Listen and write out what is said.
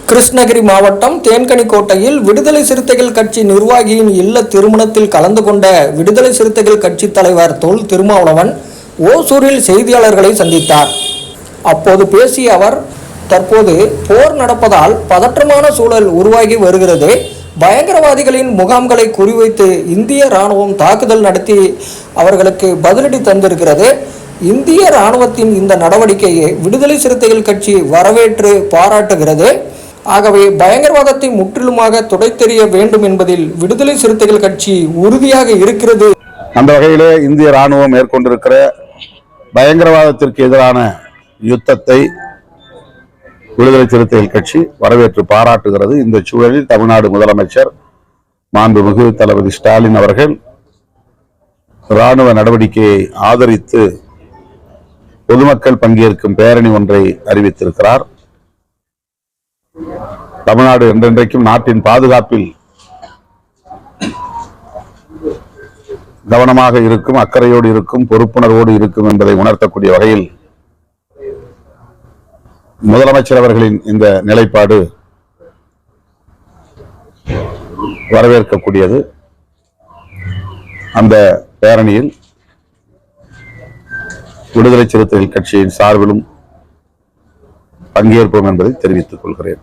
கிருஷ்ணகிரி மாவட்டம் தேன்கனிக்கோட்டையில் விடுதலை சிறுத்தைகள் கட்சி நிர்வாகியின் இல்ல திருமணத்தில் கலந்து கொண்ட விடுதலை சிறுத்தைகள் கட்சி தலைவர் தொல் திருமாவளவன் ஓசூரில் செய்தியாளர்களை சந்தித்தார். அப்போது பேசிய அவர், தற்போது போர் நடப்பதால் பதற்றமான சூழல் உருவாகி வருகிறது. பயங்கரவாதிகளின் முகாம்களை குறிவைத்து இந்திய ராணுவம் தாக்குதல் நடத்தி அவர்களுக்கு பதிலடி தந்திருக்கிறது. இந்திய ராணுவத்தின் இந்த நடவடிக்கையை விடுதலை சிறுத்தைகள் கட்சி வரவேற்று பாராட்டுகிறது. ஆகவே பயங்கரவாதத்தை முற்றிலுமாக துடைத்தெறிய வேண்டும் என்பதில் விடுதலை சிறுத்தைகள் கட்சி உறுதியாக இருக்கிறது. அந்த வகையிலே இந்திய ராணுவம் மேற்கொண்டிருக்கிற பயங்கரவாதத்திற்கு எதிரான யுத்தத்தை விடுதலை சிறுத்தைகள் கட்சி வரவேற்று பாராட்டுகிறது. இந்த சூழலில் தமிழ்நாடு முதலமைச்சர் மாண்புமிகு தளபதி ஸ்டாலின் அவர்கள் ராணுவ நடவடிக்கையை ஆதரித்து பொதுமக்கள் பங்கேற்கும் பேரணி ஒன்றை அறிவித்திருக்கிறார். தமிழ்நாடு என்றென்றைக்கும் நாட்டின் பாதுகாப்பில் கவனமாக இருக்கும், அக்கறையோடு இருக்கும், பொறுப்புணர்வோடு இருக்கும் என்பதை உணர்த்தக்கூடிய வகையில் முதலமைச்சர் அவர்களின் இந்த நிலைப்பாடு வரவேற்கக்கூடியது. அந்த பேரணியில் விடுதலை சிறுத்தைகள் கட்சியின் சார்பிலும் பங்கேற்போம் என்பதை தெரிவித்துக் கொள்கிறேன்.